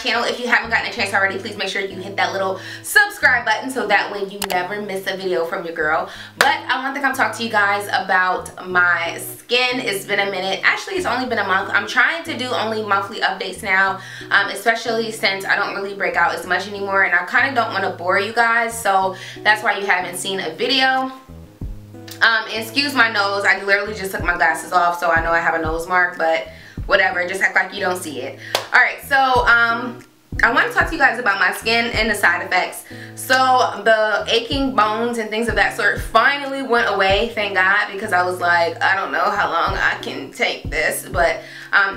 Channel. If you haven't gotten a chance already, please make sure you hit that little subscribe button so that way you never miss a video from your girl. But I want to come talk to you guys about my skin. It's been a minute. Actually, it's only been a month. I'm trying to do only monthly updates now, especially since I don't really break out as much anymore, and I kind of don't want to bore you guys, so that's why you haven't seen a video. Excuse my nose. I literally just took my glasses off, so I know I have a nose mark, but whatever, just act like you don't see it. Alright, so I want to talk to you guys about my skin and the side effects. So the aching bones and things of that sort finally went away, thank God, because I was like, I don't know how long I can take this, but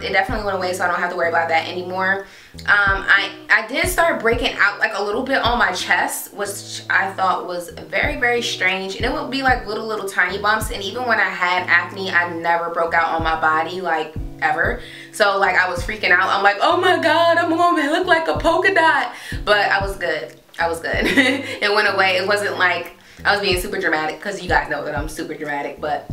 it definitely went away, so I don't have to worry about that anymore. I did start breaking out like a little bit on my chest, which I thought was very, very strange, and it would be like little tiny bumps, and even when I had acne, I never broke out on my body, like ever. So like I was freaking out. I'm like, oh my god, I'm gonna look like a polka dot, but I was good. I was good. It went away. It wasn't like I was being super dramatic, because you guys know that I'm super dramatic, but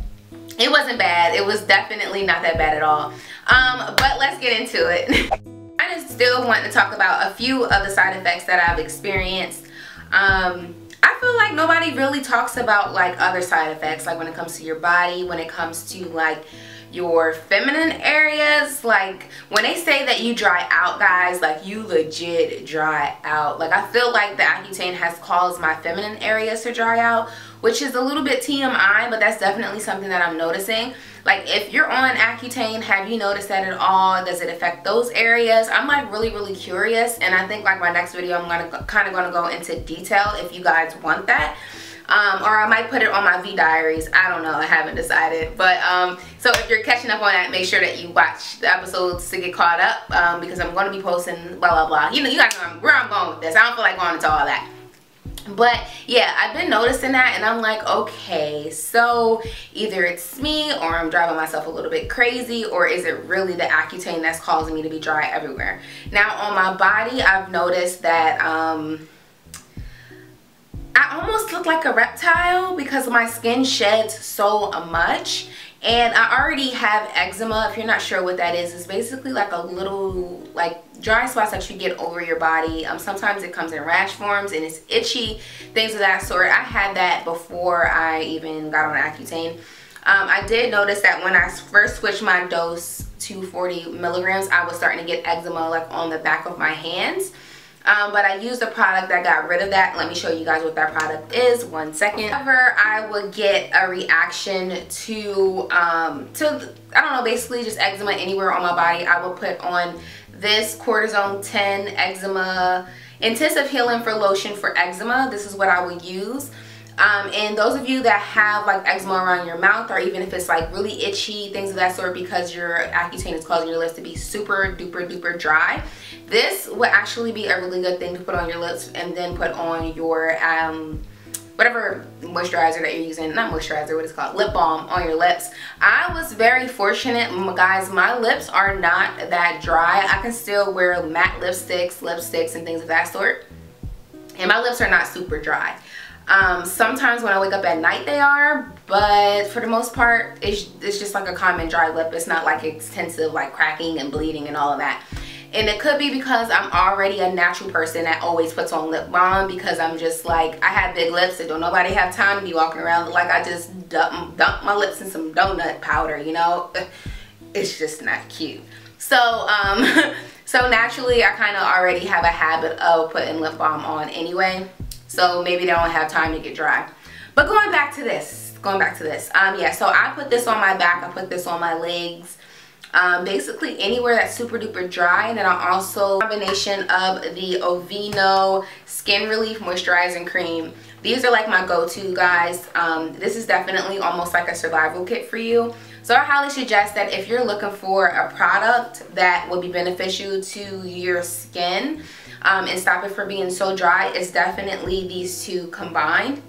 it wasn't bad. It was definitely not that bad at all. But let's get into it. I just still want to talk about a few of the side effects that I've experienced. I feel like nobody really talks about like other side effects, like when it comes to your body, when it comes to like your feminine areas. Like when they say that you dry out, guys, like you legit dry out. Like I feel like the Accutane has caused my feminine areas to dry out, which is a little bit TMI, but that's definitely something that I'm noticing. Like if you're on Accutane, have you noticed that at all? Does it affect those areas? I'm like really curious, and I think like my next video I'm gonna go into detail if you guys want that. Or I might put it on my V diaries. I don't know, I haven't decided. But so if you're catching up on that, make sure that you watch the episodes to get caught up, because I'm going to be posting blah blah. You know, you guys know where I'm going with this. I don't feel like going into all that. But yeah, I've been noticing that, and I'm like, okay, so either it's me or I'm driving myself a little bit crazy, or is it really the Accutane that's causing me to be dry everywhere? Now on my body, I've noticed that I almost look like a reptile because my skin sheds so much, and I already have eczema. If you're not sure what that is, it's basically like a little like dry spots that you get over your body. Sometimes it comes in rash forms and it's itchy, things of that sort. I had that before I even got on Accutane. I did notice that when I first switched my dose to 40 milligrams, I was starting to get eczema like on the back of my hands. But I used a product that got rid of that. Let me show you guys what that product is. 1 second. However, I would get a reaction to I don't know, basically just eczema anywhere on my body. I will put on this Cortisone 10 eczema intensive healing for lotion for eczema. This is what I would use. And those of you that have like eczema around your mouth, or even if it's like really itchy, things of that sort, because your Accutane is causing your lips to be super duper dry, this would actually be a really good thing to put on your lips, and then put on your whatever moisturizer that you're using, not moisturizer, what it's called, lip balm on your lips. I was very fortunate, guys. My lips are not that dry. I can still wear matte lipsticks and things of that sort, and my lips are not super dry. Sometimes when I wake up at night they are, but for the most part it's just like a common dry lip. It's not like extensive like cracking and bleeding and all of that. And it could be because I'm already a natural person that always puts on lip balm, because I'm just like, I have big lips and don't nobody have time to be walking around like I just dump my lips in some donut powder, you know. It's just not cute. So so naturally I kind of already have a habit of putting lip balm on anyway. So maybe they don't have time to get dry. But going back to this, yeah, so I put this on my back, I put this on my legs, basically anywhere that's super duper dry. And then I also, combination of the Aveeno Skin Relief Moisturizing Cream. These are like my go-to, guys. This is definitely almost like a survival kit for you. So I highly suggest that if you're looking for a product that will be beneficial to your skin, and stop it from being so dry, it's definitely these two combined.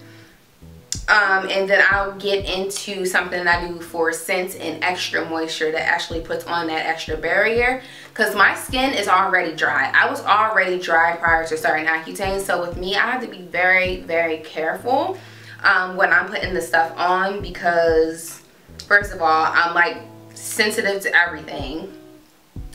And then I'll get into something that I do for scents and extra moisture that actually puts on that extra barrier, because my skin is already dry. I was already dry prior to starting Accutane, so with me I have to be very careful. when I'm putting this stuff on, because first of all, I'm like sensitive to everything,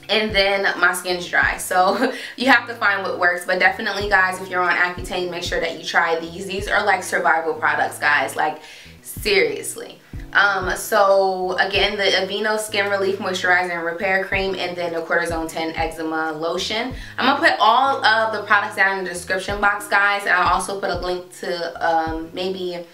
and then my skin's dry, so you have to find what works. But definitely guys, if you're on Accutane, make sure that you try these. These are like survival products, guys, like seriously. So again, the Aveeno Skin Relief Moisturizer and Repair Cream, and then the Cortisone 10 Eczema Lotion. I'm gonna put all of the products down in the description box, guys, and I'll also put a link to maybe,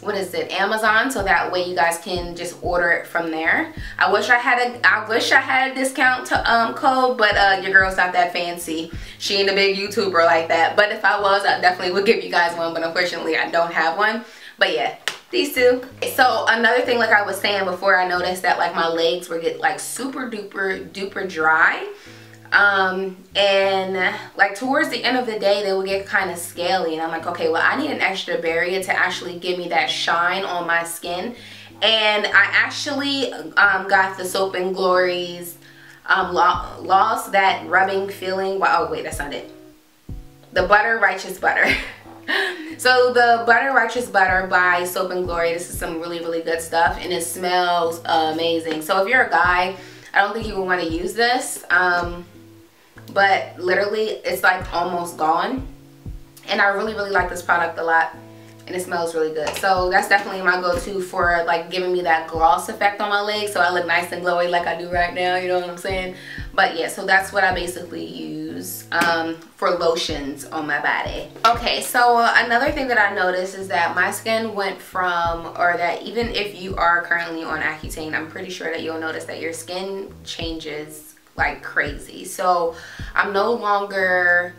what is it, Amazon, so that way you guys can just order it from there. I wish I had a discount code, but your girl's not that fancy. She ain't a big YouTuber like that. But if I was, I definitely would give you guys one, but unfortunately I don't have one. But yeah, these two. So another thing, like I was saying before, I noticed that like my legs would get like super duper dry. And like towards the end of the day, they will get kind of scaly, and I'm like, okay, well, I need an extra barrier to actually give me that shine on my skin. And I actually got the Soap and Glory's lost that rubbing feeling. Oh wait, that's not it. The Butter Righteous Butter. So the Butter Righteous Butter by Soap and Glory, this is some really good stuff, and it smells amazing. So if you're a guy, I don't think you would want to use this. But literally it's like almost gone, and I really like this product a lot, and it smells really good. So that's definitely my go-to for like giving me that gloss effect on my legs, so I look nice and glowy like I do right now, you know what I'm saying? But yeah, so that's what I basically use for lotions on my body. Okay, so another thing that I noticed is that my skin went from, or that even if you are currently on Accutane, I'm pretty sure that you'll notice that your skin changes like crazy. So I'm no longer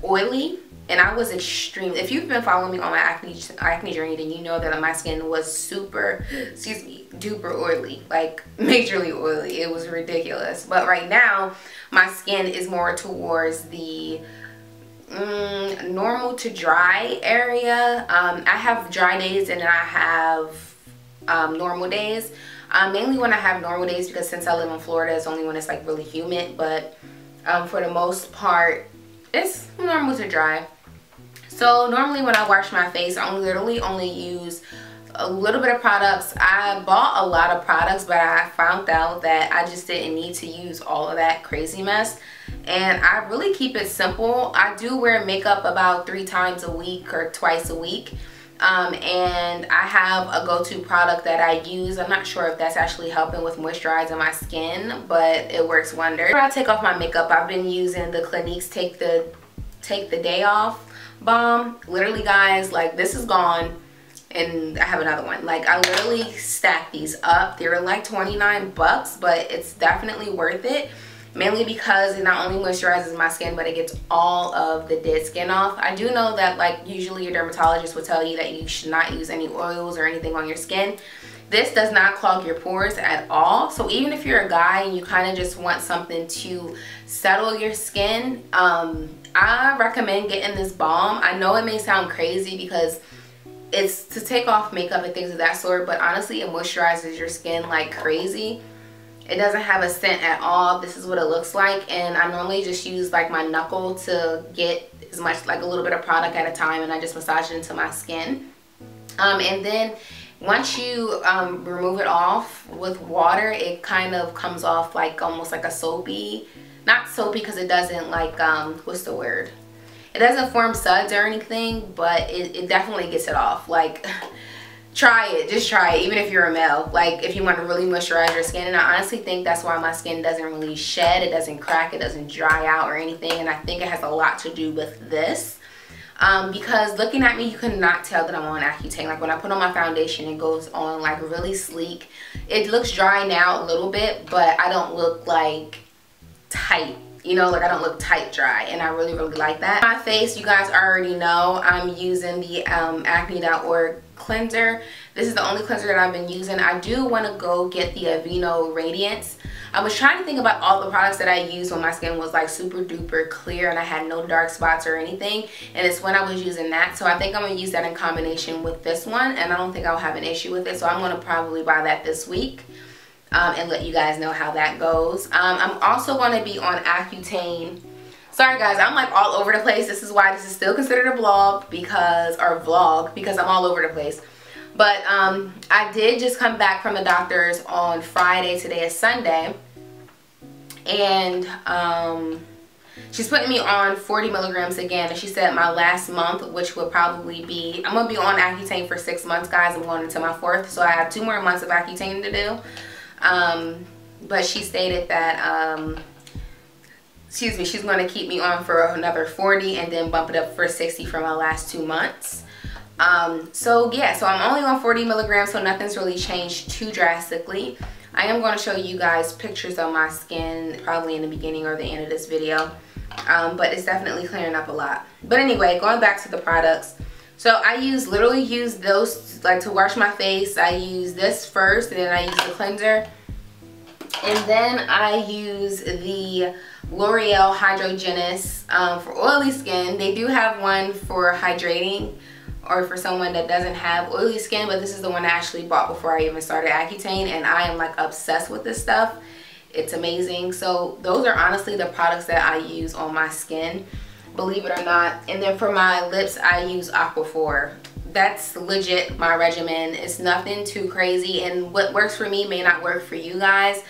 oily, and I was extreme. If you've been following me on my acne journey, then you know that my skin was super, excuse me, duper oily, like majorly oily. It was ridiculous. But right now my skin is more towards the normal to dry area. I have dry days and then I have normal days. Mainly when I have normal days, because since I live in Florida, it's only when it's like really humid. But for the most part, it's normal to dry. So normally when I wash my face, I literally only use a little bit of products. I bought a lot of products, but I found out that I just didn't need to use all of that crazy mess. And I really keep it simple. I do wear makeup about 3 times a week or twice a week. And I have a go-to product that I use. I'm not sure if that's actually helping with moisturizing my skin, but it works wonders. When I take off my makeup, I've been using the Clinique's Take the Day Off balm. Literally guys, like this is gone, and I have another one. Like I literally stacked these up. They're like 29 bucks, but it's definitely worth it. Mainly because it not only moisturizes my skin, but it gets all of the dead skin off. I do know that like usually your dermatologist will tell you that you should not use any oils or anything on your skin. This does not clog your pores at all. So even if you're a guy and you kind of just want something to settle your skin, I recommend getting this balm. I know it may sound crazy because it's to take off makeup and things of that sort, but honestly it moisturizes your skin like crazy. It doesn't have a scent at all. This is what it looks like, and I normally just use like my knuckle to get as much, like a little bit of product at a time, and I just massage it into my skin. And then once you remove it off with water, it kind of comes off like almost like a soapy, not soapy because it doesn't like what's the word, it doesn't form suds or anything, but it definitely gets it off. Like try it, just try it, even if you're a male, like if you want to really moisturize your skin. And I honestly think that's why my skin doesn't really shed, it doesn't crack, it doesn't dry out or anything. And I think it has a lot to do with this, because looking at me, you cannot tell that I'm on Accutane. Like when I put on my foundation, it goes on like really sleek. It looks dry now a little bit, but I don't look like tight, you know, like I don't look tight dry, and I really like that. My face, you guys already know I'm using the acne.org cleanser. This is the only cleanser that I've been using. I do want to go get the Aveeno Radiance. I was trying to think about all the products that I used when my skin was like super duper clear and I had no dark spots or anything, and it's when I was using that. So I think I'm going to use that in combination with this one, and I don't think I'll have an issue with it. So I'm going to probably buy that this week and let you guys know how that goes. I'm also going to be on Accutane Sorry guys, I'm like all over the place. This is why this is still considered a vlog because I'm all over the place. But I did just come back from the doctor's on Friday. Today is Sunday. And she's putting me on 40 milligrams again. And she said my last month, which would probably be, I'm going to be on Accutane for 6 months, guys. I'm going into my 4th. So I have 2 more months of Accutane to do. But she stated that, she's going to keep me on for another 40 and then bump it up for 60 for my last 2 months. So yeah, so I'm only on 40 milligrams, so nothing's really changed too drastically. I am going to show you guys pictures of my skin probably in the beginning or the end of this video. But it's definitely clearing up a lot. But anyway, going back to the products. So I literally use those like to wash my face. I use this first, and then I use the cleanser. And then I use the L'Oreal Hydro Genis for oily skin. They do have one for hydrating or for someone that doesn't have oily skin, but this is the one I actually bought before I even started Accutane, and I am like obsessed with this stuff. It's amazing. So those are honestly the products that I use on my skin, believe it or not. And then for my lips, I use Aquaphor. That's legit my regimen. It's nothing too crazy, and what works for me may not work for you guys,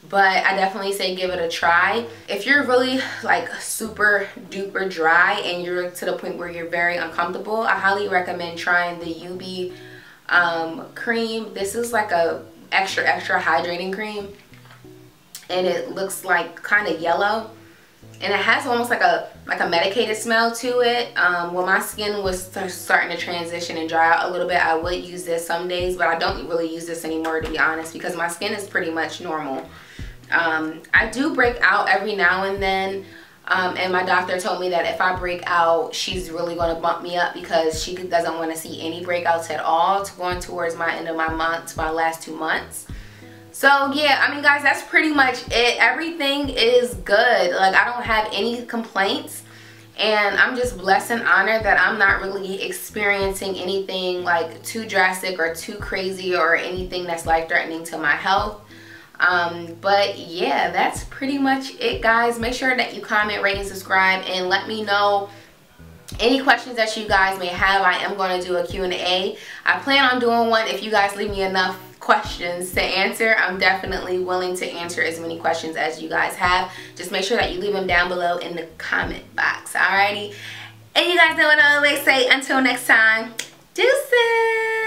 but I definitely say give it a try. If you're really like super duper dry and you're to the point where you're very uncomfortable, I highly recommend trying the YuBe cream. This is like a extra hydrating cream, and it looks like kind of yellow, and it has almost like a medicated smell to it. When my skin was starting to transition and dry out a little bit, I would use this some days, but I don't really use this anymore, to be honest, because my skin is pretty much normal. I do break out every now and then, and my doctor told me that if I break out, she's really going to bump me up because she doesn't want to see any breakouts at all going towards my end of my month, my last 2 months. So yeah, I mean guys, that's pretty much it. Everything is good. Like, I don't have any complaints, and I'm just blessed and honored that I'm not really experiencing anything like too drastic or too crazy or anything that's life-threatening to my health. But yeah, that's pretty much it, guys. Make sure that you comment, rate, and subscribe, and let me know any questions that you guys may have. I am going to do a Q&A. I plan on doing one. If you guys leave me enough questions to answer, I'm definitely willing to answer as many questions as you guys have. Just make sure that you leave them down below in the comment box. Alrighty, and you guys know what I always say. Until next time, deuces.